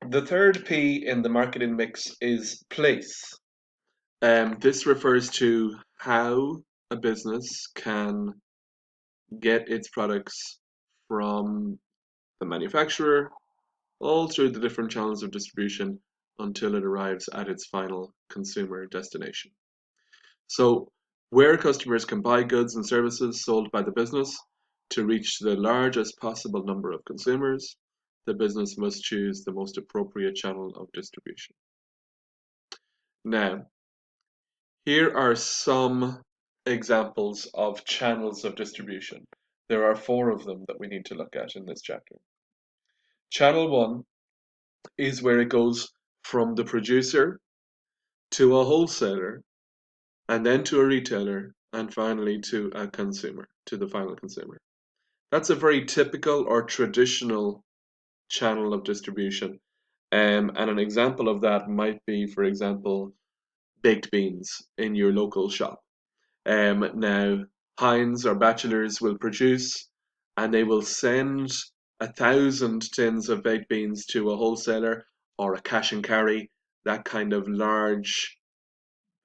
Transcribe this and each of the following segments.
The third P in the marketing mix is place. This refers to how a business can get its products from the manufacturer all through the different channels of distribution until it arrives at its final consumer destination. So, where customers can buy goods and services sold by the business to reach the largest possible number of consumers, the business must choose the most appropriate channel of distribution. Now, here are some examples of channels of distribution. There are four of them that we need to look at in this chapter. Channel one is where it goes from the producer to a wholesaler and then to a retailer and finally to a consumer, to the final consumer. That's a very typical or traditional channel of distribution. And an example of that might be, for example, baked beans in your local shop. Now, Heinz or Bachelors will produce and they will send 1,000 tins of baked beans to a wholesaler or a cash and carry, that kind of large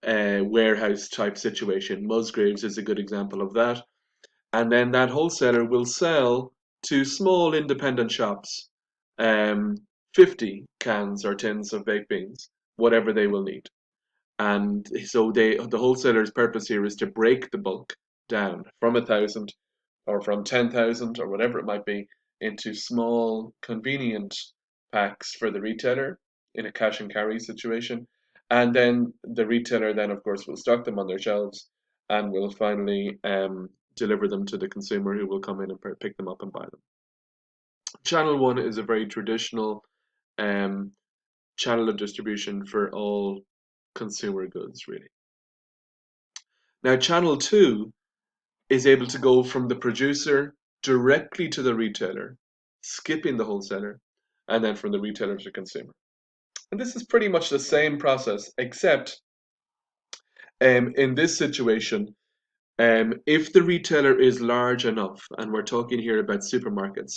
warehouse type situation. Musgraves is a good example of that. And then that wholesaler will sell to small independent shops um, 50 cans or tins of baked beans, whatever they will need. And so the wholesaler's purpose here is to break the bulk down from 1,000 or from 10,000 or whatever it might be into small, convenient packs for the retailer in a cash and carry situation. And then the retailer then, of course, will stock them on their shelves and will finally deliver them to the consumer who will come in and pick them up and buy them. Channel one is a very traditional um, channel of distribution for all consumer goods, really. Now, channel two is able to go from the producer directly to the retailer, skipping the wholesaler, and then from the retailer to consumer. And this is pretty much the same process, except in this situation, if the retailer is large enough, and we're talking here about supermarkets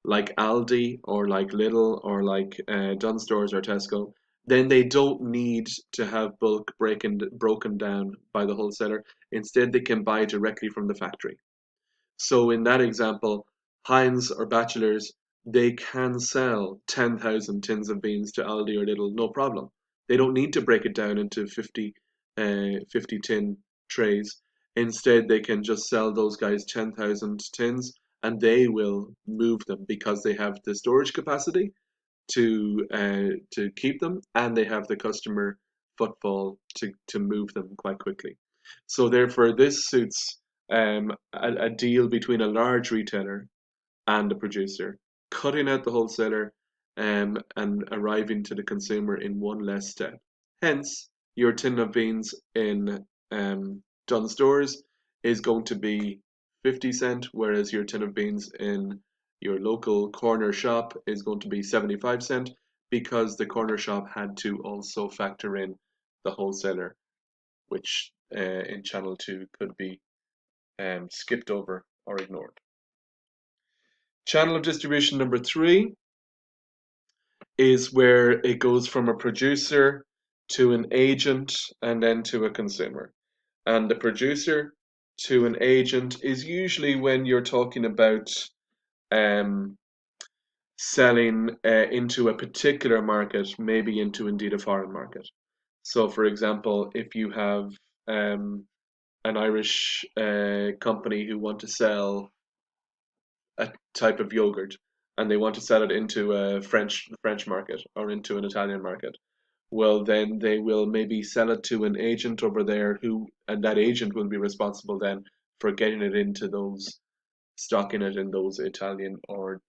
like Aldi or like Lidl or like Dunnes Stores or Tesco, then they don't need to have bulk broken down by the wholesaler. Instead, they can buy directly from the factory. So in that example, Heinz or Bachelors, they can sell 10,000 tins of beans to Aldi or Lidl, no problem. They don't need to break it down into 50 tin trays. Instead, they can just sell those guys 10,000 tins and they will move them because they have the storage capacity to keep them and they have the customer footfall to move them quite quickly. So therefore, this suits a deal between a large retailer and a producer, cutting out the wholesaler and arriving to the consumer in one less step. Hence, your tin of beans in Dunnes Stores is going to be 50 cent, whereas your tin of beans in your local corner shop is going to be 75 cent because the corner shop had to also factor in the wholesaler, which in channel 2 could be skipped over or ignored. Channel of distribution number 3 is where it goes from a producer to an agent and then to a consumer. And the producer to an agent is usually when you're talking about um, selling into a particular market, maybe into indeed a foreign market. So, for example, if you have an Irish company who want to sell a type of yogurt and they want to sell it into a French market or into an Italian market, well then they will maybe sell it to an agent over there who and that agent will be responsible then for getting it into those stocking it in those Italian or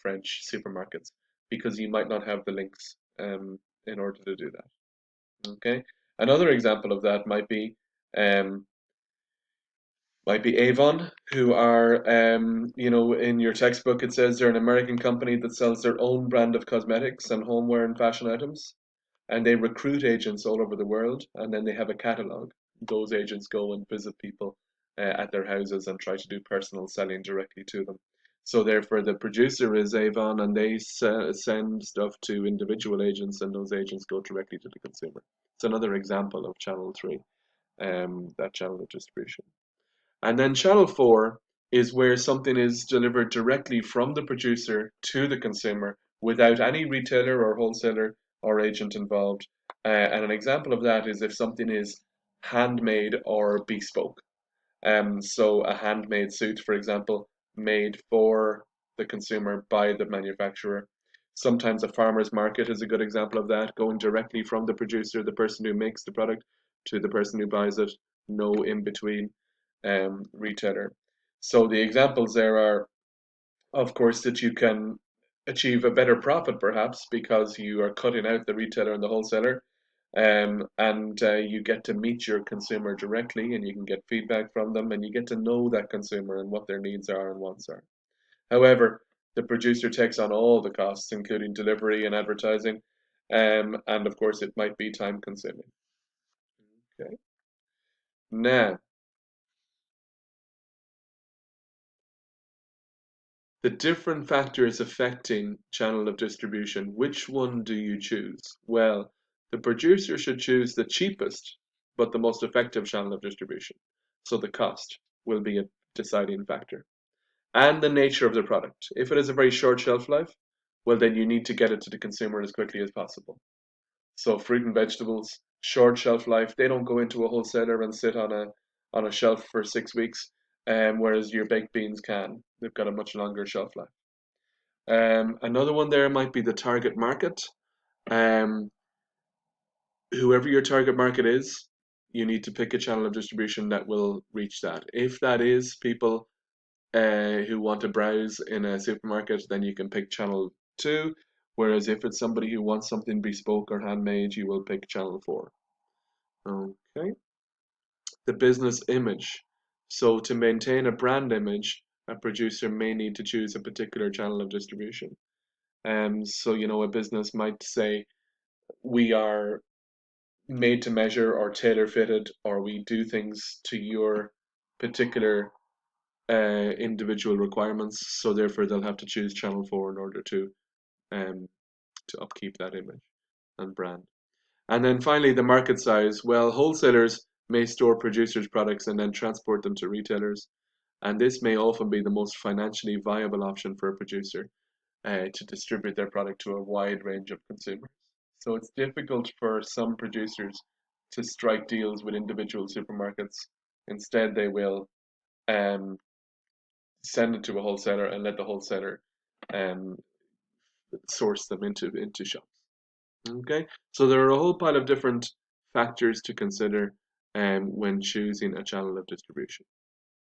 French supermarkets because you might not have the links in order to do that. Okay, another example of that um, might be Avon, who are, in your textbook it says they're an American company that sells their own brand of cosmetics and homeware and fashion items. And they recruit agents all over the world, and then they have a catalog. Those agents go and visit people at their houses and try to do personal selling directly to them. So therefore, the producer is Avon, and they send stuff to individual agents, and those agents go directly to the consumer. It's another example of channel three, that channel of distribution. And then channel four is where something is delivered directly from the producer to the consumer without any retailer or wholesaler or agent involved. And an example of that is if something is handmade or bespoke. So a handmade suit, for example, made for the consumer by the manufacturer. Sometimes a farmer's market is a good example of that, going directly from the producer, the person who makes the product, to the person who buys it, no in between retailer. So the examples there are, of course, that you can achieve a better profit perhaps because you are cutting out the retailer and the wholesaler, and you get to meet your consumer directly, and you can get feedback from them, and you get to know that consumer and what their needs are and wants are. However, the producer takes on all the costs, including delivery and advertising, and of course, it might be time consuming. Okay. Now, the different factors affecting channel of distribution, which one do you choose? Well, the producer should choose the cheapest but the most effective channel of distribution. So the cost will be a deciding factor. And the nature of the product. If it has a very short shelf life, well, then you need to get it to the consumer as quickly as possible. So fruit and vegetables, short shelf life, they don't go into a wholesaler and sit on a shelf for 6 weeks, whereas your baked beans can. They've got a much longer shelf life. Another one there might be the target market. Um, Whoever your target market is, you need to pick a channel of distribution that will reach that. If that is people who want to browse in a supermarket, then you can pick channel two. Whereas if it's somebody who wants something bespoke or handmade, you will pick channel four. Okay. The business image. So to maintain a brand image, a producer may need to choose a particular channel of distribution. So, a business might say, we are made to measure or tailor fitted, or we do things to your particular individual requirements. So therefore, they'll have to choose Channel 4 in order um, to upkeep that image and brand. And then finally, the market size. Well, wholesalers may store producers' products and then transport them to retailers. And this may often be the most financially viable option for a producer to distribute their product to a wide range of consumers. So it's difficult for some producers to strike deals with individual supermarkets. Instead, they will um, send it to a wholesaler and let the wholesaler um, source them into shops. Okay, so there are a whole pile of different factors to consider when choosing a channel of distribution.